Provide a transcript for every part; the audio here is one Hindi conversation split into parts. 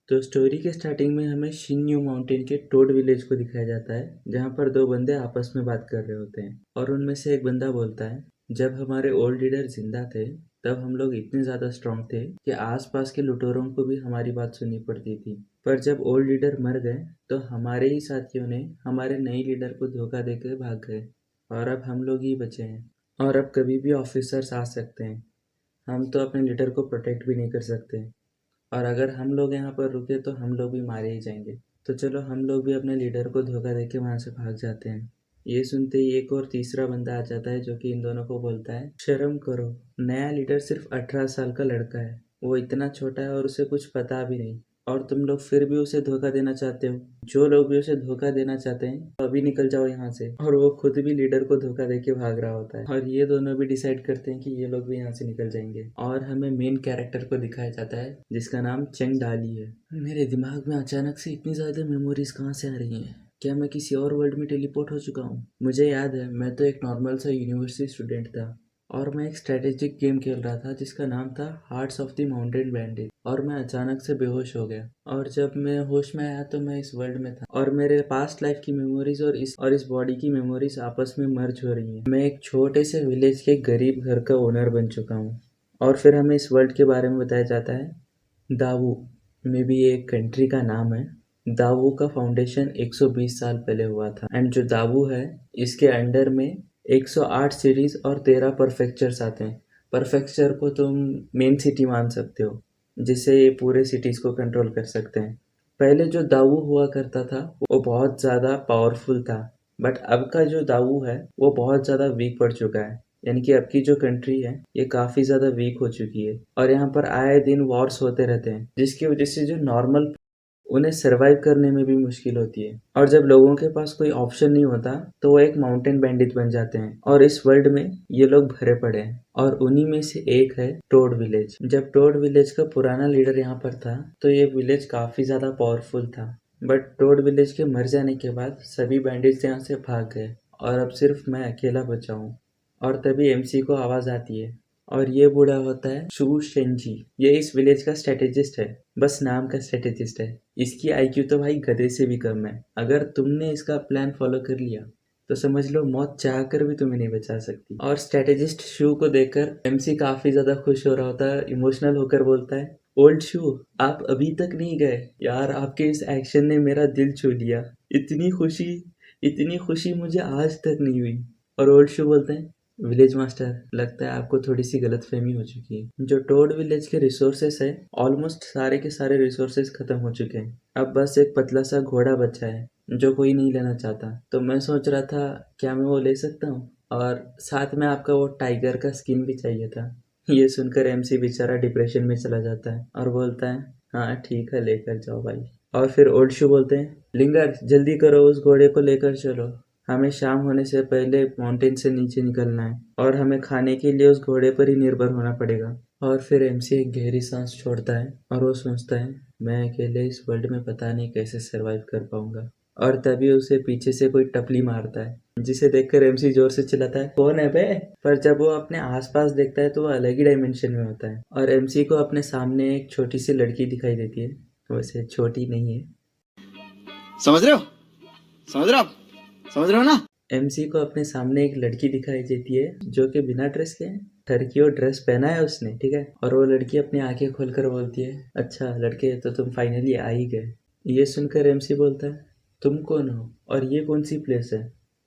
तो स्टोरी के स्टार्टिंग में हमें शिन्यू माउंटेन के टोड विलेज को दिखाया जाता है, जहाँ पर दो बंदे आपस में बात कर रहे होते हैं और उनमें से एक बंदा बोलता है, जब हमारे ओल्ड लीडर जिंदा थे तब हम लोग इतने ज़्यादा स्ट्रांग थे कि आसपास के लुटेरों को भी हमारी बात सुननी पड़ती थी। पर जब ओल्ड लीडर मर गए तो हमारे ही साथियों ने हमारे नए लीडर को धोखा देकर भाग गए और अब हम लोग ही बचे हैं। और अब कभी भी ऑफिसर्स आ सकते हैं, हम तो अपने लीडर को प्रोटेक्ट भी नहीं कर सकते और अगर हम लोग यहाँ पर रुके तो हम लोग भी मारे ही जाएंगे। तो चलो हम लोग भी अपने लीडर को धोखा देके वहाँ से भाग जाते हैं। ये सुनते ही एक और तीसरा बंदा आ जाता है जो कि इन दोनों को बोलता है, शर्म करो, नया लीडर सिर्फ 18 साल का लड़का है, वो इतना छोटा है और उसे कुछ पता भी नहीं और तुम लोग फिर भी उसे धोखा देना चाहते हो। जो लोग भी उसे धोखा देना चाहते हैं तो अभी निकल जाओ यहाँ से। और वो खुद भी लीडर को धोखा देके भाग रहा होता है और ये दोनों भी डिसाइड करते हैं कि ये लोग भी यहाँ से निकल जाएंगे। और हमें मेन कैरेक्टर को दिखाया जाता है जिसका नाम चेंग डाली है। मेरे दिमाग में अचानक से इतनी ज़्यादा मेमोरीज कहाँ से आ रही हैं? क्या मैं किसी और वर्ल्ड में टेलीपोर्ट हो चुका हूँ? मुझे याद है मैं तो एक नॉर्मल सा यूनिवर्सिटी स्टूडेंट था और मैं एक स्ट्रेटेजिक गेम खेल रहा था जिसका नाम था hearts of the mountain bandit और मैं अचानक से बेहोश हो गया और जब मैं होश में आया तो मैं इस वर्ल्ड में था और मेरे पास्ट लाइफ की मेमोरीज और इस बॉडी की मेमोरीज आपस में मर्ज हो रही हैं। मैं एक छोटे से विलेज के गरीब घर का ओनर बन चुका हूँ। और फिर हमें इस वर्ल्ड के बारे में बताया जाता है, दावू में भी एक कंट्री का नाम है। दावू का फाउंडेशन 120 साल पहले हुआ था एंड जो दावू है इसके अंडर में 108 सिटीज और 13 परफेक्चर्स आते हैं। परफेक्चर को तुम मेन सिटी मान सकते हो जिससे ये पूरे सिटीज को कंट्रोल कर सकते हैं। पहले जो दावू हुआ करता था वो बहुत ज़्यादा पावरफुल था, बट अब का जो दावू है वो बहुत ज़्यादा वीक पड़ चुका है। यानी कि अब की जो कंट्री है ये काफ़ी ज़्यादा वीक हो चुकी है और यहाँ पर आए दिन वॉर्स होते रहते हैं जिसकी वजह से जो नॉर्मल उन्हें सरवाइव करने में भी मुश्किल होती है। और जब लोगों के पास कोई ऑप्शन नहीं होता तो वो एक माउंटेन बैंडिट बन जाते हैं और इस वर्ल्ड में ये लोग भरे पड़े हैं और उन्हीं में से एक है टोड विलेज। जब टोड विलेज का पुराना लीडर यहाँ पर था तो ये विलेज काफ़ी ज़्यादा पावरफुल था, बट टोड विलेज के मर जाने के बाद सभी बैंडिट्स यहाँ से भाग गए और अब सिर्फ मैं अकेला बचा हूँ। और तभी एमसी को आवाज़ आती है और ये बूढ़ा होता है शू शेंजी। ये इस विलेज का स्ट्रेटेजिस्ट है, बस नाम का स्ट्रेटेजिस्ट है। इसकी आईक्यू तो भाई गधे से भी कम है। अगर तुमने इसका प्लान फॉलो कर लिया तो समझ लो मौत चाह कर भी तुम्हें नहीं बचा सकती। और स्ट्रेटेजिस्ट शू को देखकर एमसी काफी ज्यादा खुश हो रहा होता है, इमोशनल होकर बोलता है, ओल्ड शू आप अभी तक नहीं गए यार, आपके इस एक्शन ने मेरा दिल छू लिया। इतनी खुशी मुझे आज तक नहीं हुई। और ओल्ड शू बोलते हैं, विलेज मास्टर लगता है आपको थोड़ी सी गलतफहमी हो चुकी है। जो टोड विलेज के रिसोर्सेस है ऑलमोस्ट सारे के सारे रिसोर्सेस खत्म हो चुके हैं। अब बस एक पतला सा घोड़ा बचा है जो कोई नहीं लेना चाहता। तो मैं सोच रहा था क्या मैं वो ले सकता हूँ, और साथ में आपका वो टाइगर का स्किन भी चाहिए था। ये सुनकर एमसी बेचारा डिप्रेशन में चला जाता है और बोलता है, हाँ ठीक है लेकर जाओ भाई। और फिर ओल्ड शू बोलते हैं, लिंगर जल्दी करो, उस घोड़े को लेकर चलो, हमें शाम होने से पहले माउंटेन से नीचे निकलना है और हमें खाने के लिए उस घोड़े पर ही निर्भर होना पड़ेगा। और फिर एमसी एक गहरी सांस छोड़ता है और वो सोचता है, मैं अकेले इस वर्ल्ड में पता नहीं कैसे सरवाइव कर पाऊंगा। और तभी उसे पीछे से कोई टपली मारता है जिसे देखकर एमसी जोर से चिल्लाता है, कौन है बे? पर जब वो अपने आसपास देखता है तो वो अलग ही डायमेंशन में होता है और एमसी को अपने सामने एक छोटी सी लड़की दिखाई देती है। वैसे छोटी नहीं है, समझ रहे हो समझ रहे हो ना। एमसी को अपने सामने एक लड़की दिखाई देती है जो कि बिना ड्रेस के है, टर्की और ड्रेस पहना है उसने, ठीक है। और वो लड़की अपनी आंखें खोलकर बोलती है, अच्छा लड़के तो तुम फाइनली आ ही गए। ये सुनकर एमसी बोलता है, तुम कौन हो और ये कौन सी प्लेस है?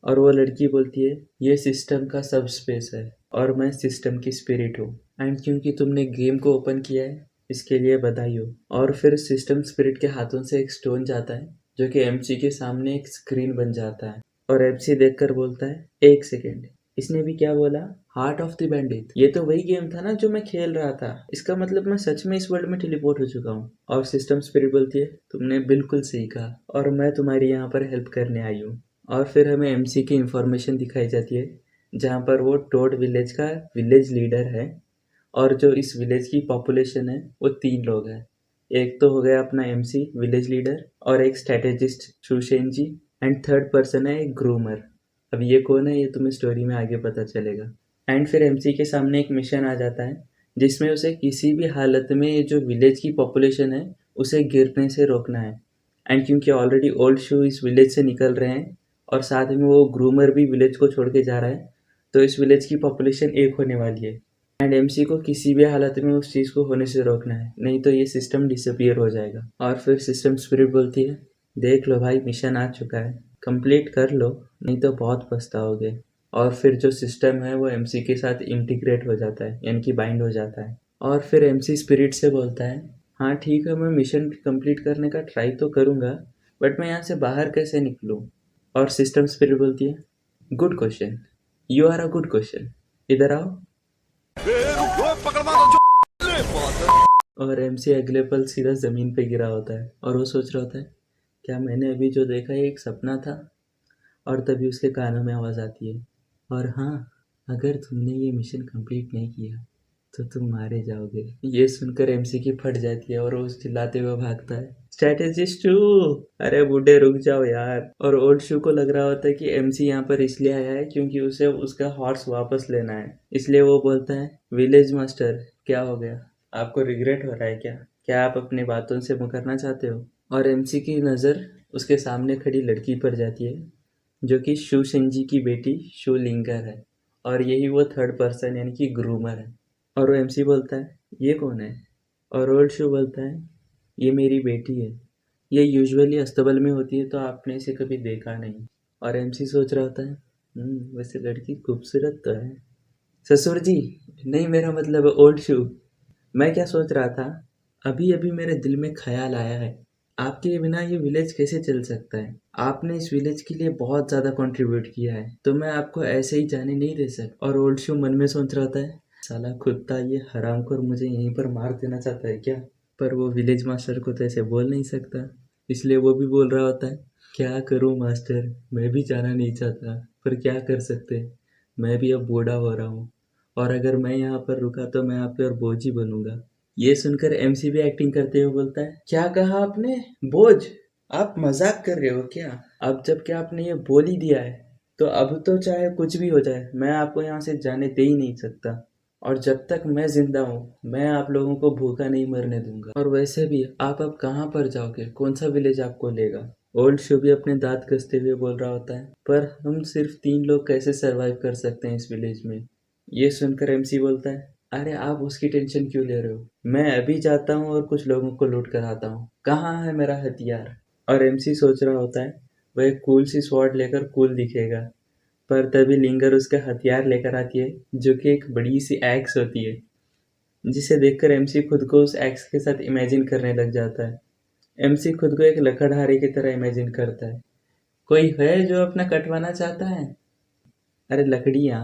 और वो लड़की बोलती है, ये सिस्टम का सब स्पेस है और मैं सिस्टम की स्पिरिट हूँ एंड क्योंकि तुमने गेम को ओपन किया है इसके लिए बधाई हो। और फिर सिस्टम स्पिरिट के हाथों से एक स्टोन जाता है जो कि एमसी के सामने एक स्क्रीन बन जाता है और एमसी देखकर बोलता है, एक सेकेंड, इसने भी क्या बोला? Heart of the bandit. ये तो वही गेम था ना जो मैं खेल रहा था, इसका मतलब मैं सच में इस वर्ल्ड में टेलीपोर्ट हो चुका हूँ। और सिस्टम स्पिरिट बोलती है, तुमने बिल्कुल सही कहा और मैं तुम्हारी यहाँ पर हेल्प करने आई हूँ। और फिर हमें एमसी की इंफॉर्मेशन दिखाई जाती है जहाँ पर वो टोड विलेज का विलेज लीडर है और जो इस विलेज की पॉपुलेशन है वो 3 लोग हैं। एक तो हो गया अपना एमसी विलेज लीडर और एक स्ट्रेटेजिस्ट चूशेन जी एंड थर्ड पर्सन है एक ग्रूमर। अब ये कौन है ये तुम्हें स्टोरी में आगे पता चलेगा। एंड फिर एमसी के सामने एक मिशन आ जाता है जिसमें उसे किसी भी हालत में ये जो विलेज की पॉपुलेशन है उसे गिरने से रोकना है। एंड क्योंकि ऑलरेडी ओल्ड शू इस विलेज से निकल रहे हैं और साथ में वो ग्रूमर भी विलेज को छोड़ के जा रहा है, तो इस विलेज की पॉपुलेशन एक होने वाली है। एंड एमसी को किसी भी हालत में उस चीज़ को होने से रोकना है, नहीं तो ये सिस्टम डिसअपियर हो जाएगा। और फिर सिस्टम स्पिरिट बोलती है, देख लो भाई, मिशन आ चुका है, कंप्लीट कर लो, नहीं तो बहुत पछताओगे। और फिर जो सिस्टम है वो एमसी के साथ इंटीग्रेट हो जाता है, यानी कि बाइंड हो जाता है। और फिर एमसी स्पिरिट से बोलता है, हाँ ठीक है, मैं मिशन कंप्लीट करने का ट्राई तो करूँगा, बट मैं यहाँ से बाहर कैसे निकलूँ? और सिस्टम स्पिरिट बोलती है, good question, you are a good question, इधर आओ। और एमसी अगले पल सीधा ज़मीन पे गिरा होता है और वो सोच रहा होता है, क्या मैंने अभी जो देखा ये एक सपना था? और तभी उसके कानों में आवाज़ आती है, और हाँ, अगर तुमने ये मिशन कंप्लीट नहीं किया तो तुम मारे जाओगे। ये सुनकर एमसी की फट जाती है और वो चिल्लाते हुए भागता है, स्ट्रैटेजिस्ट शू, अरे बूढ़े रुक जाओ यार। और ओल्ड शू को लग रहा होता है कि एमसी यहाँ पर इसलिए आया है क्योंकि उसे उसका हॉर्स वापस लेना है, इसलिए वो बोलता है, विलेज मास्टर क्या हो गया, आपको रिग्रेट हो रहा है क्या? क्या आप अपनी बातों से मुकरना चाहते हो? और एमसी की नज़र उसके सामने खड़ी लड़की पर जाती है, जो कि शू शिंजी की बेटी शू लिंगर है, और यही वो थर्ड पर्सन यानी कि ग्रूमर है। और वो एमसी बोलता है, ये कौन है? और ओल्ड शू बोलता है, ये मेरी बेटी है, ये यूजुअली अस्तबल में होती है तो आपने इसे कभी देखा नहीं। और एमसी सोच रहा होता है, वैसे लड़की खूबसूरत तो है। ससुर जी, नहीं, मेरा मतलब ओल्ड शू, मैं क्या सोच रहा था, अभी अभी मेरे दिल में ख्याल आया है, आपके बिना ये विलेज कैसे चल सकता है? आपने इस विलेज के लिए बहुत ज़्यादा कंट्रीब्यूट किया है, तो मैं आपको ऐसे ही जाने नहीं दे सकता। और ओल्ड शू मन में सोच रहा था, साला कुत्ता, ये हरामखोर मुझे यहीं पर मार देना चाहता है क्या? पर वो विलेज मास्टर को तो ऐसे बोल नहीं सकता, इसलिए वो भी बोल रहा होता है, क्या करूँ मास्टर, मैं भी जाना नहीं चाहता, पर क्या कर सकते, मैं भी अब बूढ़ा हो रहा हूँ, और अगर मैं यहाँ पर रुका तो मैं आप पे और बोझ ही बनूंगा। ये सुनकर एमसी भी एक्टिंग करते हुए बोलता है, क्या कहा आपने, बोझ? आप मजाक कर रहे हो क्या? अब जब क्या आपने ये बोल ही दिया है, तो अब तो चाहे कुछ भी हो जाए, मैं आपको यहाँ से जाने दे ही नहीं सकता, और जब तक मैं जिंदा हूँ मैं आप लोगों को भूखा नहीं मरने दूंगा। और वैसे भी आप अब कहाँ पर जाओगे, कौन सा विलेज आपको लेगा? ओल्ड शो भी अपने दांत कसते हुए बोल रहा होता है, पर हम सिर्फ 3 लोग कैसे सरवाइव कर सकते हैं इस विलेज में? ये सुनकर एमसी बोलता है, अरे आप उसकी टेंशन क्यों ले रहे हो, मैं अभी जाता हूँ और कुछ लोगों को लूट कर आता हूँ, कहाँ है मेरा हथियार? और एमसी सोच रहा होता है, वह एक कूल सी स्वॉर्ड लेकर कूल दिखेगा, पर तभी लिंगर उसका हथियार लेकर आती है, जो कि एक बड़ी सी एक्स होती है, जिसे देखकर एमसी खुद को उस एक्स के साथ इमेजिन करने लग जाता है। एमसी खुद को एक लकड़हारे की तरह इमेजिन करता है, कोई है जो अपना कटवाना चाहता है? अरे लकड़ियाँ।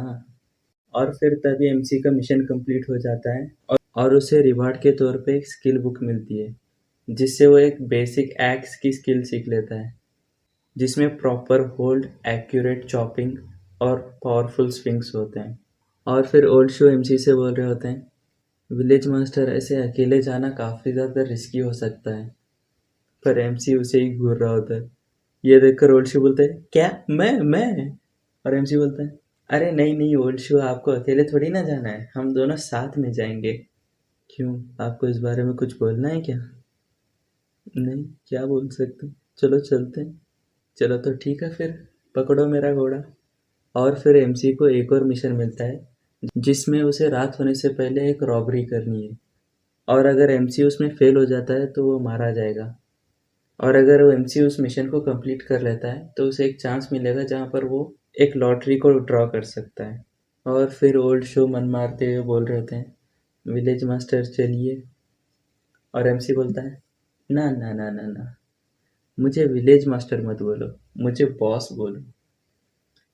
और फिर तभी एमसी का मिशन कंप्लीट हो जाता है, और उसे रिवार्ड के तौर पे एक स्किल बुक मिलती है, जिससे वो एक बेसिक एक्स की स्किल सीख लेता है, जिसमें प्रॉपर होल्ड, एक्यूरेट चॉपिंग और पावरफुल स्विंग्स होते हैं। और फिर ओल्ड शो एमसी से बोल रहे होते हैं, विलेज मास्टर, ऐसे अकेले जाना काफ़ी ज़्यादा रिस्की हो सकता है। पर एमसी उसे ही घूर रहा होता है। ये देखकर ओल्ड शो बोलता है, क्या मैं? और एमसी बोलता है, अरे नहीं नहीं ओल्ड शो, आपको अकेले थोड़ी ना जाना है, हम दोनों साथ में जाएंगे। क्यों, आपको इस बारे में कुछ बोलना है क्या? नहीं, क्या बोल सकते, चलो चलते हैं। चलो तो ठीक है फिर, पकड़ो मेरा घोड़ा। और फिर एमसी को एक और मिशन मिलता है, जिसमें उसे रात होने से पहले एक रॉबरी करनी है, और अगर एमसी उसमें फेल हो जाता है तो वो मारा जाएगा। और अगर वो एमसी उस मिशन को कंप्लीट कर लेता है तो उसे एक चांस मिलेगा जहाँ पर वो एक लॉटरी को ड्रॉ कर सकता है। और फिर ओल्ड शो मन मारते हुए बोल रहे होते हैं, विलेज मास्टर चलिए। और एमसी बोलता है, ना ना ना ना ना, मुझे विलेज मास्टर मत बोलो, मुझे बॉस बोलो।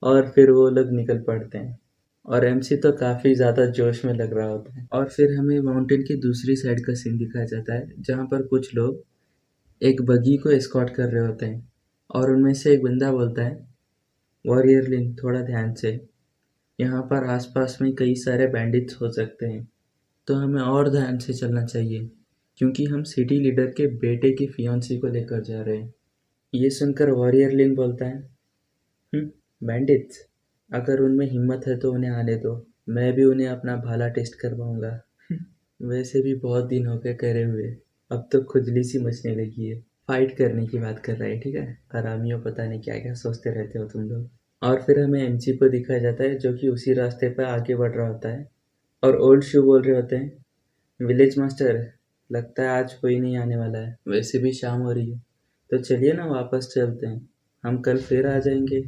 और फिर वो लोग निकल पड़ते हैं, और एमसी तो काफ़ी ज़्यादा जोश में लग रहा होता है। और फिर हमें माउंटेन की दूसरी साइड का सीन दिखाया जाता है, जहाँ पर कुछ लोग एक बगी को एस्कॉर्ट कर रहे होते हैं, और उनमें से एक बंदा बोलता है, वॉरियर लिन, थोड़ा ध्यान से, यहाँ पर आसपास में कई सारे बैंडिट्स हो सकते हैं, तो हमें और ध्यान से चलना चाहिए, क्योंकि हम सिटी लीडर के बेटे की फियांसी को लेकर जा रहे हैं। ये सुनकर वॉरियर लिन बोलता है, बैंडिट्स, अगर उनमें हिम्मत है तो उन्हें आने दो, मैं भी उन्हें अपना भाला टेस्ट करवाऊंगा। वैसे भी बहुत दिन हो गए करे हुए, अब तो खुजली सी मचने लगी है। फाइट करने की बात कर रहा है, ठीक है। हरामियों, पता नहीं क्या क्या सोचते रहते हो तुम लोग। और फिर हमें एमसी को दिखाया जाता है जो कि उसी रास्ते पर आगे बढ़ रहा होता है। और ओल्ड शू बोल रहे होते हैं, विलेज मास्टर, लगता है आज कोई नहीं आने वाला है, वैसे भी शाम हो रही है, तो चलिए ना वापस चलते हैं, हम कल फिर आ जाएंगे।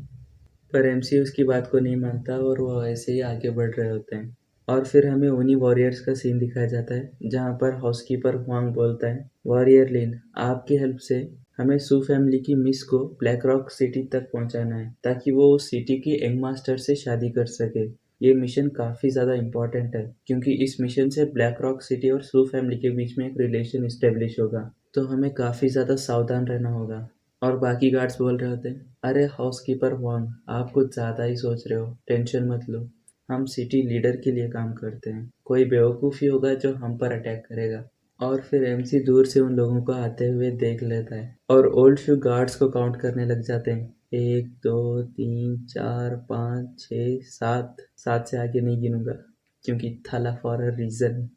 पर एमसी उसकी बात को नहीं मानता और वो ऐसे ही आगे बढ़ रहे होते हैं। और फिर हमें उन्हीं वॉरियर्स का सीन दिखाया जाता है जहाँ पर हाउसकीपर हुआंग बोलता है, वॉरियर लिन, आपकी हेल्प से हमें सू फैमिली की मिस को ब्लैक रॉक सिटी तक पहुँचाना है ताकि वो उस सिटी की यंग मास्टर से शादी कर सके। ये मिशन काफ़ी ज़्यादा इम्पोर्टेंट है क्योंकि इस मिशन से ब्लैक रॉक सिटी और सू फैमिली के बीच में एक रिलेशन इस्टेब्लिश होगा, तो हमें काफ़ी ज़्यादा सावधान रहना होगा। और बाकी गार्ड्स बोल रहे होते हैं, अरे हाउसकीपर हुआंग, आप कुछ ज़्यादा ही सोच रहे हो, टेंशन मत लो, हम सिटी लीडर के लिए काम करते हैं, कोई बेवकूफ़ी होगा जो हम पर अटैक करेगा। और फिर एमसी दूर से उन लोगों को आते हुए देख लेता है और ओल्ड शू गार्ड्स को काउंट करने लग जाते हैं, 1 2 3 4 5 6 7, 7 से आगे नहीं गिनूंगा क्योंकि थाला for a reason.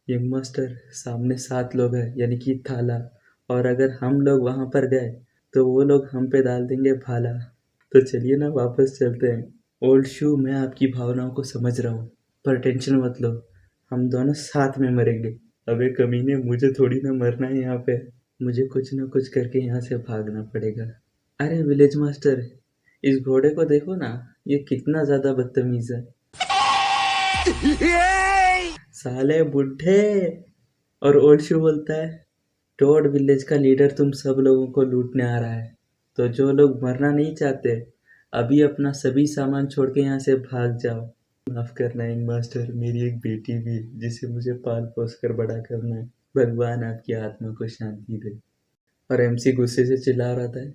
Young master, सामने 7 लोग हैं यानी कि थाला, और अगर हम लोग वहाँ पर गए तो वो लोग हम पे डाल देंगे भाला। तो चलिए ना वापस चलते हैं। ओल्ड शू, मैं आपकी भावनाओं को समझ रहा हूँ, पर टेंशन मत लो, हम दोनों साथ में मरेंगे। अबे कमीने, मुझे थोड़ी ना मरना है यहाँ पे, मुझे कुछ ना कुछ करके यहाँ से भागना पड़ेगा। अरे विलेज मास्टर, इस घोड़े को देखो ना, ये कितना ज्यादा बदतमीज है। साले बुढ़े। और ओल्ड शू बोलता है, टोड विलेज का लीडर तुम सब लोगों को लूटने आ रहा है, तो जो लोग मरना नहीं चाहते अभी अपना सभी सामान छोड़ के यहाँ से भाग जाओ। माफ करना यंग मास्टर, मेरी एक बेटी भी है जिसे मुझे पाल पोस कर बड़ा करना है, भगवान आपकी आत्मा को शांति दे। और एमसी गुस्से से चिल्ला रहा था,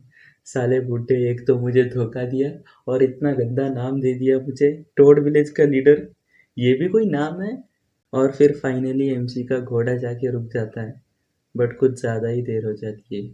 साले बूढ़े, एक तो मुझे धोखा दिया और इतना गंदा नाम दे दिया मुझे, टोड विलेज का लीडर, ये भी कोई नाम है। और फिर फाइनली एमसी का घोड़ा जाके रुक जाता है, बट कुछ ज़्यादा ही देर हो जाती है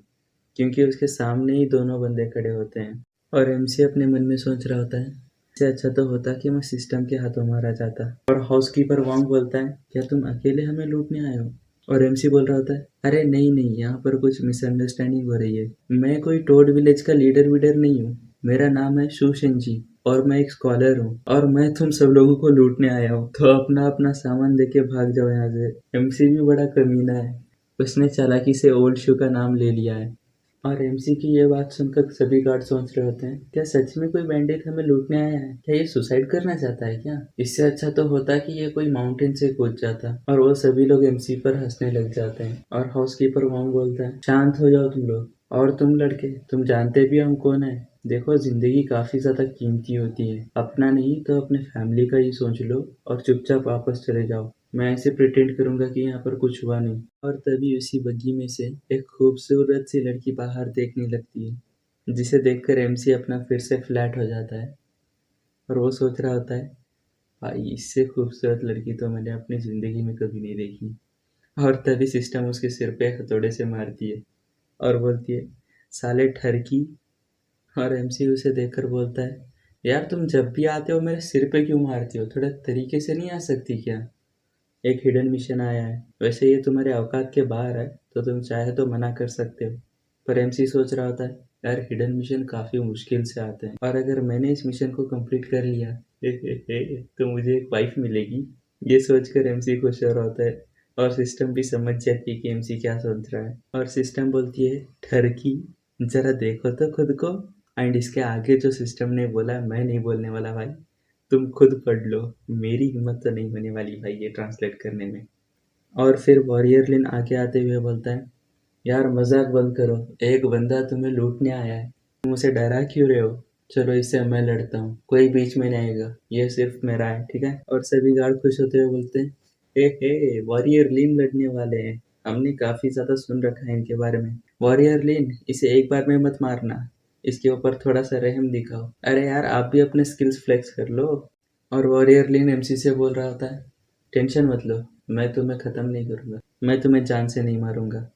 क्योंकि उसके सामने ही दोनों बंदे खड़े होते हैं। और एमसी अपने मन में सोच रहा होता है, इससे अच्छा तो होता कि मैं सिस्टम के हाथों मारा जाता। और हाउसकीपर वांग बोलता है, क्या तुम अकेले हमें लूटने आए हो? और एमसी बोल रहा होता है, अरे नहीं नहीं, यहाँ पर कुछ मिसअंडरस्टैंडिंग हो रही है, मैं कोई टोड विलेज का लीडर वीडर नहीं हूँ, मेरा नाम है शूशेंजी और मैं एक स्कॉलर हूँ और मैं तुम सब लोगों को लूटने आया हूँ, तो अपना अपना सामान देके भाग जाओ यहाँ से। एमसी भी बड़ा कमीना है, उसने चालाकी से ओल्ड शू का नाम ले लिया है। और एमसी की ये बात सुनकर सभी गार्ड सोच रहे होते हैं, क्या सच में कोई बैंडिट हमें लूटने आया है? क्या ये सुसाइड करना चाहता है क्या? इससे अच्छा तो होता कि ये कोई माउंटेन से कूद जाता। और वो सभी लोग एमसी पर हंसने लग जाते हैं। और हाउसकीपर वांग बोलता है, शांत हो जाओ तुम लोग। और तुम लड़के, तुम जानते भी हम कौन है? देखो, जिंदगी काफी ज्यादा कीमती होती है, अपना नहीं तो अपने फैमिली का ही सोच लो और चुपचाप वापस चले जाओ। मैं ऐसे प्रिटेंड करूंगा कि यहाँ पर कुछ हुआ नहीं। और तभी उसी बग्गी में से एक खूबसूरत सी लड़की बाहर देखने लगती है, जिसे देखकर एमसी अपना फिर से फ्लैट हो जाता है। और वो सोच रहा होता है, भाई इससे खूबसूरत लड़की तो मैंने अपनी ज़िंदगी में कभी नहीं देखी। और तभी सिस्टम उसके सिर पे हथौड़े से मारती है और बोलती है, साले ठरकी। और एमसी उसे देखकर बोलता है, यार तुम जब भी आते हो मेरे सिर पे क्यों मारती हो, थोड़ा तरीके से नहीं आ सकती क्या? एक हिडन मिशन आया है, वैसे ये तुम्हारे औकात के बाहर है, तो तुम चाहे तो मना कर सकते हो। पर एमसी सोच रहा होता है, यार हिडन मिशन काफ़ी मुश्किल से आते हैं और अगर मैंने इस मिशन को कंप्लीट कर लिया तो मुझे एक वाइफ मिलेगी। ये सोचकर एमसी खुश हो रहा होता है और सिस्टम भी समझ जाती है कि एमसी क्या सोच रहा है। और सिस्टम बोलती है, ठरकी, जरा देखो तो खुद को। एंड इसके आगे जो सिस्टम ने बोला मैं नहीं बोलने वाला भाई, तुम खुद पढ़ लो, मेरी हिम्मत तो नहीं होने वाली भाई ये ट्रांसलेट करने में। और फिर वॉरियर लिन आगे आते हुए बोलता है, यार मजाक बंद करो, एक बंदा तुम्हें लूटने आया है, तुम उसे डरा क्यों रहे हो? चलो इससे मैं लड़ता हूँ, कोई बीच में नहीं आएगा, ये सिर्फ मेरा है, ठीक है? और सभी गार्ड खुश होते हुए बोलते हैं, हे वॉरियर लिन लड़ने वाले हैं, हमने काफी ज्यादा सुन रखा है इनके बारे में। वॉरियर लिन, इसे एक बार में मत मारना, इसके ऊपर थोड़ा सा रहम दिखाओ। अरे यार आप भी अपने स्किल्स फ्लेक्स कर लो। और वॉरियर लिन एमसी से बोल रहा होता है, टेंशन मत लो, मैं तुम्हें ख़त्म नहीं करूँगा, मैं तुम्हें जान से नहीं मारूंगा।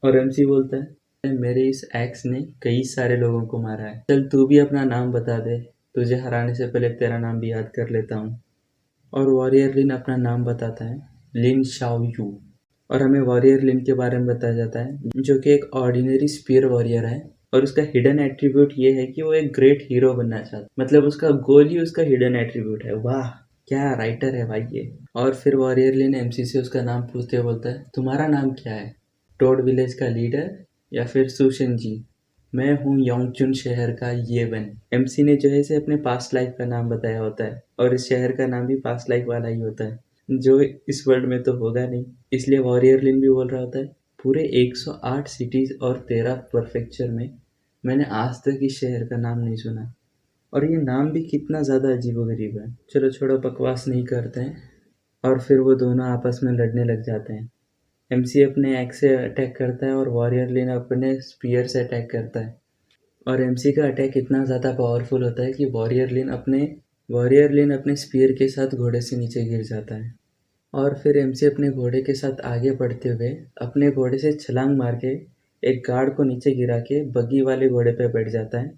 और एमसी बोलता है, मेरे इस एक्स ने कई सारे लोगों को मारा है, चल तू भी अपना नाम बता दे, तुझे हराने से पहले तेरा नाम भी याद कर लेता हूँ। और वॉरियर लिन अपना नाम बताता है, लिन शाओ यू। और हमें वॉरियर लिन के बारे में बताया जाता है, जो कि एक ऑर्डिनरी स्पीयर वॉरियर है और उसका हिडन एट्रीब्यूट ये है कि वो एक ग्रेट हीरो बनना चाहता है। मतलब उसका गोल ही उसका हिडन एट्रीब्यूट है। वाह, क्या राइटर है भाई ये। और फिर वॉरियर लिन एमसी से उसका नाम पूछते हुए बोलता है, तुम्हारा नाम क्या है? टोड विलेज का लीडर या फिर सुशन जी? मैं हूँ योंगचुन शहर का येवन। एमसी ने जो है इसे अपने पास्ट लाइफ का नाम बताया होता है और इस शहर का नाम भी पास्ट लाइफ वाला ही होता है, जो इस वर्ल्ड में तो होगा नहीं। इसलिए वॉरियर लिन भी बोल रहा होता है, पूरे 108 सिटीज और 13 परफेक्चर में मैंने आज तक इस शहर का नाम नहीं सुना। और ये नाम भी कितना ज़्यादा अजीबोगरीब है। चलो छोड़ो, बकवास नहीं करते हैं। और फिर वो दोनों आपस में लड़ने लग जाते हैं। एमसी अपने एक्स से अटैक करता है और वॉरियर लिन अपने स्पीयर से अटैक करता है। और एमसी का अटैक इतना ज़्यादा पावरफुल होता है कि वॉरियर लिन अपने स्पीयर के साथ घोड़े से नीचे गिर जाता है। और फिर एमसी अपने घोड़े के साथ आगे बढ़ते हुए अपने घोड़े से छलांग मार के एक गार्ड को नीचे गिरा के बग्गी वाले घोड़े पे बैठ जाता है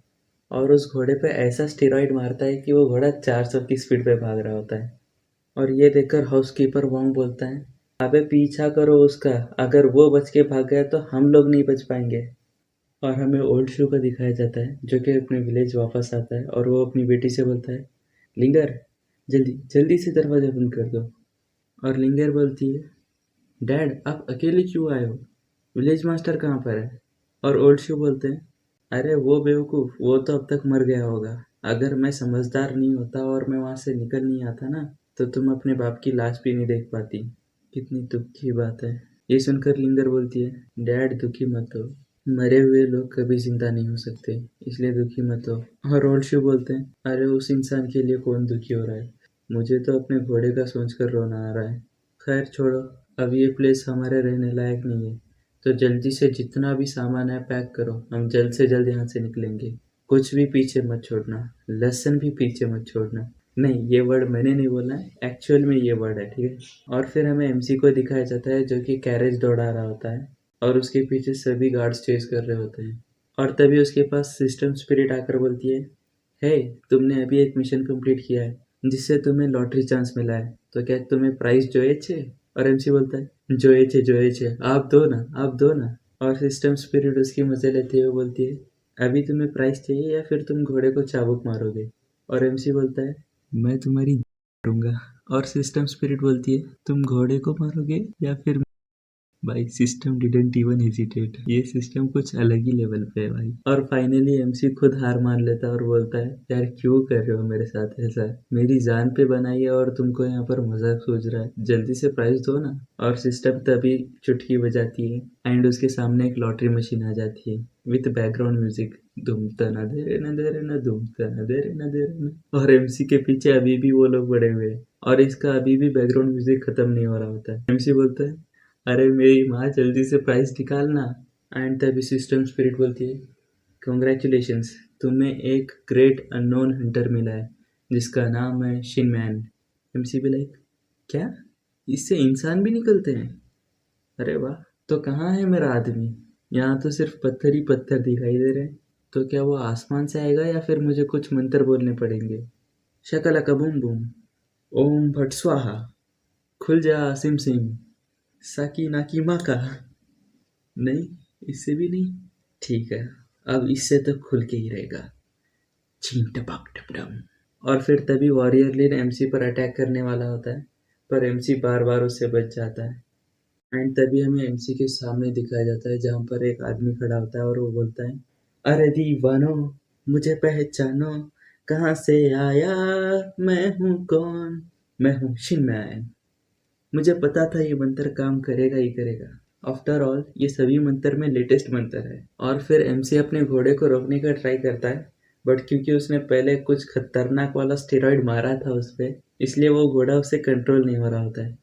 और उस घोड़े पे ऐसा स्टेरॉइड मारता है कि वो घोड़ा 400 की स्पीड पे भाग रहा होता है। और ये देखकर हाउसकीपर वॉन्ग बोलता है, अबे पीछा करो उसका, अगर वो बच के भाग गया तो हम लोग नहीं बच पाएंगे। और हमें ओल्ड शू का दिखाया जाता है, जो कि अपने विलेज वापस आता है और वो अपनी बेटी से बोलता है, लिंगर जल्दी जल्दी से दरवाज़ा बंद कर दो। और लिंगर बोलती है, डैड आप अकेले क्यों आए हो? विलेज मास्टर कहाँ पर है? और ओल्ड शू बोलते हैं, अरे वो बेवकूफ़, वो तो अब तक मर गया होगा। अगर मैं समझदार नहीं होता और मैं वहाँ से निकल नहीं आता ना, तो तुम अपने बाप की लाश भी नहीं देख पाती। कितनी दुख की बात है। ये सुनकर लिंगर बोलती है, डैड दुखी मत हो, मरे हुए लोग कभी जिंदा नहीं हो सकते, इसलिए दुखी मत हो। और ओल्ड शू बोलते हैं, अरे उस इंसान के लिए कौन दुखी हो रहा है, मुझे तो अपने घोड़े का सोचकर रोना आ रहा है। खैर छोड़ो, अब ये प्लेस हमारे रहने लायक नहीं है, तो जल्दी से जितना भी सामान है पैक करो, हम जल्द से जल्द यहाँ से निकलेंगे। कुछ भी पीछे मत छोड़ना, लेसन भी पीछे मत छोड़ना। नहीं, ये वर्ड मैंने नहीं बोला है, एक्चुअल में ये वर्ड है, ठीक है। और फिर हमें एमसी को दिखाया जाता है, जो कि कैरेज दौड़ा रहा होता है और उसके पीछे सभी गार्ड्स चेस कर रहे होते हैं। और तभी उसके पास सिस्टम स्पिरिट आकर बोलती है, हे तुमने अभी एक मिशन कंप्लीट किया है जिससे तुम्हें लॉटरी चांस मिला है, तो क्या तुम्हें प्राइस जोए छे? और एमसी बोलता है, जोए छे, आप दो ना, आप दो ना। और सिस्टम स्पिरिट उसकी मजे लेते हुए बोलती है, अभी तुम्हें प्राइस चाहिए या फिर तुम घोड़े को चाबुक मारोगे? और एमसी बोलता है, मैं तुम्हारी मारूंगा। और सिस्टम स्पिरिट बोलती है, तुम घोड़े को मारोगे या फिर? भाई सिस्टम डिडंट इवन हेजिटेट, ये सिस्टम कुछ अलग ही लेवल पे है भाई। और फाइनली एमसी खुद हार मान लेता है और बोलता है, यार क्यों कर रहे हो मेरे साथ ऐसा, मेरी जान पे बनाई है और तुमको यहाँ पर मजाक सोच रहा है, जल्दी से प्राइस दो ना। और सिस्टम तभी चुटकी बजाती है एंड उसके सामने एक लॉटरी मशीन आ जाती है विथ बैकग्राउंड म्यूजिक, दुम तना दे रे न दे रे न, दुम तना दे रे न दे रे न। और एमसी के पीछे अभी भी वो लोग बड़े हुए हैं और इसका अभी भी बैकग्राउंड म्यूजिक खत्म नहीं हो रहा होता है। एमसी बोलता है, अरे मेरी माँ जल्दी से प्राइस निकालना। एंड तभी सिस्टम स्पिरिट बोलती है, कॉन्ग्रेचुलेशंस, तुम्हें एक ग्रेट अननोन हंटर मिला है जिसका नाम है शिनमैन। एमसी भी लाइक, क्या इससे इंसान भी निकलते हैं? अरे वाह, तो कहाँ है मेरा आदमी? यहाँ तो सिर्फ पत्थर ही पत्थर दिखाई दे रहे हैं। तो क्या वो आसमान से आएगा या फिर मुझे कुछ मंत्र बोलने पड़ेंगे? शकलका बूम बूम, ओम भट स्वाहा, खुल जा सिम सिम, साकी नाकी माका। नहीं, इससे भी नहीं। ठीक है, अब इससे तो खुल के ही रहेगा। छीन टपक टपडम। और फिर तभी वॉरियर लिन एमसी पर अटैक करने वाला होता है, पर एमसी बार बार उससे बच जाता है। एंड तभी हमें एमसी के सामने दिखाया जाता है, जहाँ पर एक आदमी खड़ा होता है और वो बोलता है, अरे दीवानो मुझे पहचानो, कहाँ से आया, मैं हूँ कौन, मैं हूँ शिनमैन। मुझे पता था ये मंत्र काम करेगा ही करेगा। आफ्टर ऑल ये सभी मंत्र में लेटेस्ट मंत्र है। और फिर एमसी अपने घोड़े को रोकने का ट्राई करता है, बट क्योंकि उसने पहले कुछ खतरनाक वाला स्टेरॉइड मारा था उस पर, इसलिए वो घोड़ा उससे कंट्रोल नहीं हो रहा होता है।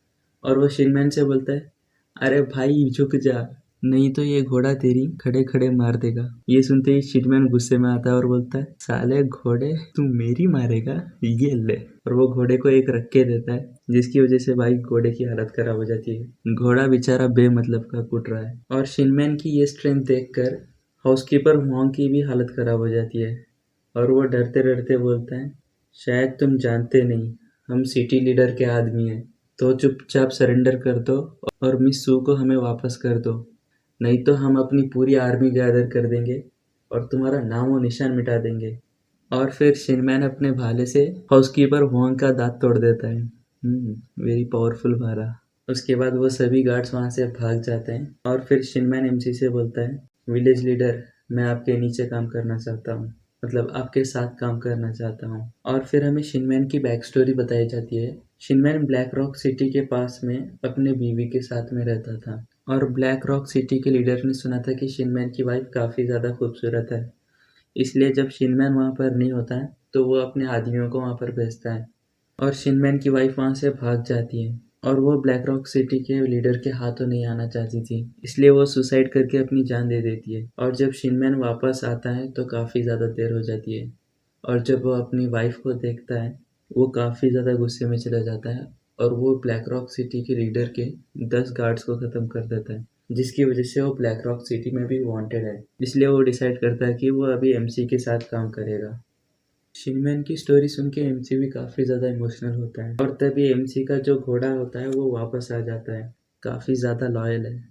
और वो शिनमैन से बोलता है, अरे भाई झुक जा, नहीं तो ये घोड़ा तेरी खड़े खड़े मार देगा। ये सुनते ही शिनमैन गुस्से में आता है और बोलता है, साले घोड़े तू मेरी मारेगा, ये ले। और वो घोड़े को एक रख देता है, जिसकी वजह से भाई घोड़े की हालत खराब हो जाती है। घोड़ा बेचारा बेमतलब का कुट रहा है। और शिनमैन की ये स्ट्रेंथ देखकर हाउसकीपर हुआंग की भी हालत खराब हो जाती है और वो डरते डरते बोलता है, शायद तुम जानते नहीं, हम सिटी लीडर के आदमी हैं, तो चुपचाप सरेंडर कर दो और मिस सू को हमें वापस कर दो, नहीं तो हम अपनी पूरी आर्मी गैदर कर देंगे और तुम्हारा नामो निशान मिटा देंगे। और फिर शिनमैन अपने भाले से हाउसकीपर हुआंग का दांत तोड़ देता है। वेरी पावरफुल भाला। उसके बाद वो सभी गार्ड्स वहाँ से भाग जाते हैं और फिर शिनमैन एमसी से बोलता है, विलेज लीडर, मैं आपके नीचे काम करना चाहता हूँ, मतलब आपके साथ काम करना चाहता हूँ। और फिर हमें शिनमैन की बैक स्टोरी बताई जाती है। शिनमैन ब्लैक रॉक सिटी के पास में अपने बीवी के साथ में रहता था और ब्लैक रॉक सिटी के लीडर ने सुना था कि शिनमैन की वाइफ काफ़ी ज़्यादा खूबसूरत है, इसलिए जब शिनमैन वहाँ पर नहीं होता है तो वो अपने आदमियों को वहाँ पर भेजता है और शिनमैन की वाइफ वहाँ से भाग जाती है और वो ब्लैक रॉक सिटी के लीडर के हाथों नहीं आना चाहती थी, इसलिए वो सुसाइड करके अपनी जान दे देती है। और जब शिनमैन वापस आता है तो काफ़ी ज़्यादा देर हो जाती है और जब वो अपनी वाइफ को देखता है वो काफ़ी ज़्यादा गुस्से में चला जाता है और वो ब्लैक रॉक सिटी के लीडर के 10 गार्ड्स को ख़त्म कर देता है, जिसकी वजह से वो ब्लैक रॉक सिटी में भी वांटेड है। इसलिए वो डिसाइड करता है कि वो अभी एमसी के साथ काम करेगा। शिनमैन की स्टोरी सुन के एमसी भी काफ़ी ज़्यादा इमोशनल होता है और तभी एमसी का जो घोड़ा होता है वो वापस आ जाता है, काफ़ी ज़्यादा लॉयल है।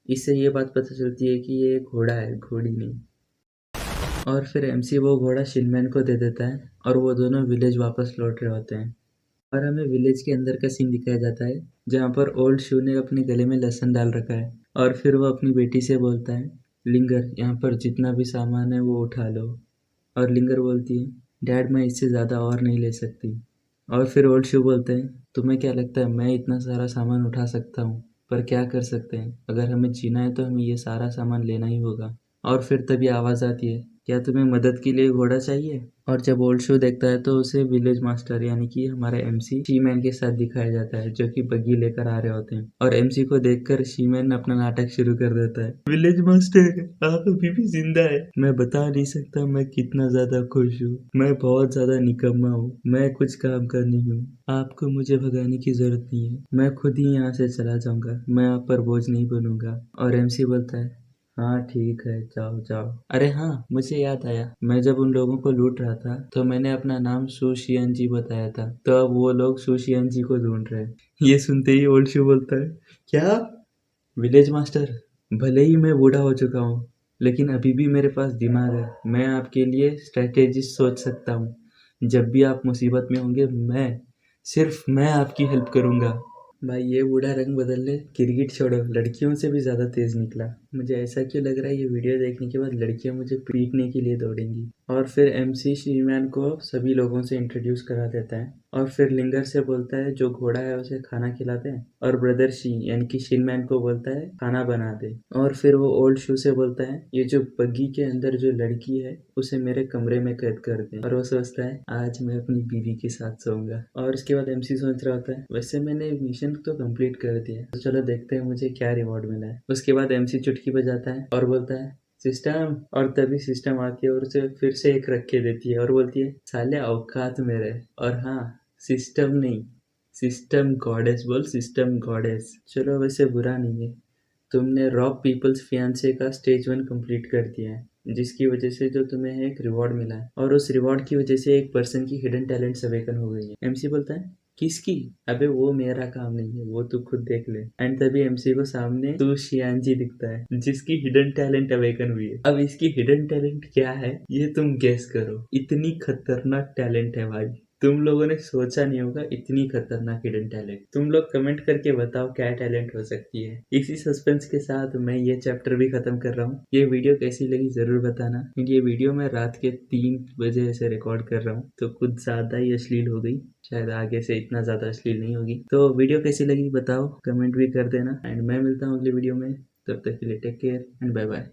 इससे ये बात पता चलती है कि ये घोड़ा है, घोड़ी नहीं। और फिर एमसी वो घोड़ा शिनमैन को दे देता है और वो दोनों विलेज वापस लौट रहे होते हैं और हमें विलेज के अंदर का सीन दिखाया जाता है जहाँ पर ओल्ड शू ने अपने गले में लहसुन डाल रखा है और फिर वो अपनी बेटी से बोलता है, लिंगर, यहाँ पर जितना भी सामान है वो उठा लो। और लिंगर बोलती है, डैड मैं इससे ज़्यादा और नहीं ले सकती। और फिर ओल्ड शू बोलते हैं, तुम्हें क्या लगता है मैं इतना सारा सामान उठा सकता हूँ, पर क्या कर सकते हैं, अगर हमें जीना है तो हमें ये सारा सामान लेना ही होगा। और फिर तभी आवाज़ आती है, क्या तुम्हें मदद के लिए घोड़ा चाहिए? और जब ओल्ड शू देखता है तो उसे विलेज मास्टर यानी कि हमारा एमसी शी-मैन के साथ दिखाया जाता है जो कि बग्गी लेकर आ रहे होते हैं और एमसी को देखकर शी-मैन अपना नाटक शुरू कर देता है, विलेज मास्टर आप अभी भी जिंदा है। मैं बता नहीं सकता मैं कितना ज्यादा खुश हूँ, मैं बहुत ज्यादा निकम्मा हूँ, मैं कुछ काम का नहीं हूँ, आपको मुझे भगाने की जरूरत नहीं है, मैं खुद ही यहाँ से चला जाऊंगा, मैं आप पर बोझ नहीं बनूंगा। और एमसी बोलता है, हाँ ठीक है, जाओ जाओ। अरे हाँ, मुझे याद आया, मैं जब उन लोगों को लूट रहा था तो मैंने अपना नाम सू शियनजी बताया था, तो अब वो लोग सू शियनजी को ढूंढ रहे हैं। ये सुनते ही ओल्ड शू बोलता है, क्या? विलेज मास्टर, भले ही मैं बूढ़ा हो चुका हूँ लेकिन अभी भी मेरे पास दिमाग है, मैं आपके लिए स्ट्रेटेजी सोच सकता हूँ। जब भी आप मुसीबत में होंगे सिर्फ मैं आपकी हेल्प करूँगा। भाई ये बूढ़ा रंग बदल ले, क्रिकेट छोड़ो, लड़कियों से भी ज़्यादा तेज निकला। मुझे ऐसा क्यों लग रहा है ये वीडियो देखने के बाद लड़कियां मुझे पीटने के लिए दौड़ेंगी। और फिर एमसी शी-मैन को सभी लोगों से इंट्रोड्यूस करा देता है और फिर लिंगर से बोलता है जो घोड़ा है उसे खाना खिलाते हैं और ब्रदर शी यानी कि शिनमैन को बोलता है खाना बना दे। और फिर वो ओल्ड शू से बोलता है ये जो बग्गी के अंदर जो लड़की है उसे मेरे कमरे में कैद कर दे। और वो सोचता है आज मैं अपनी बीवी के साथ सोऊंगा। और उसके बाद एमसी सोच रहा होता है वैसे मैंने मिशन तो कंप्लीट कर दिया, तो चलो देखते हैं मुझे क्या रिवॉर्ड मिला है। उसके बाद एमसी चुटकी बजाता है और बोलता है सिस्टम, और तभी सिस्टम आती है और उसे फिर से एक रख के देती है और बोलती है साले औकात में रहे। और हाँ, सिस्टम नहीं, सिस्टम गॉडेस बोल, सिस्टम गॉडेस। चलो वैसे बुरा नहीं है, तुमने रॉब पीपल्स फियांसे का स्टेज 1 कंप्लीट कर दिया है जिसकी वजह से जो तुम्हें एक रिवॉर्ड मिला है और उस रिवॉर्ड की वजह से एक पर्सन की हिडन टैलेंट्स अवेकन हो गई है। एमसी बोलता है किसकी? अबे वो मेरा काम नहीं है, वो तू खुद देख ले। एंड तभी एमसी को सामने तू शियानजी दिखता है जिसकी हिडन टैलेंट अवेकन हुई है। अब इसकी हिडन टैलेंट क्या है ये तुम गेस करो। इतनी खतरनाक टैलेंट है भाई, तुम लोगों ने सोचा नहीं होगा इतनी खतरनाक हिडन टैलेंट। तुम लोग कमेंट करके बताओ क्या टैलेंट हो सकती है। इसी सस्पेंस के साथ मैं ये चैप्टर भी खत्म कर रहा हूँ। ये वीडियो कैसी लगी जरूर बताना, क्योंकि ये वीडियो मैं रात के 3 बजे ऐसे रिकॉर्ड कर रहा हूँ तो कुछ ज्यादा ही अश्लील हो गई, शायद आगे से इतना ज्यादा अश्लील नहीं होगी। तो वीडियो कैसी लगी बताओ, कमेंट भी कर देना एंड मैं मिलता हूँ अगले वीडियो में। तब तक के लिए take care and bye bye.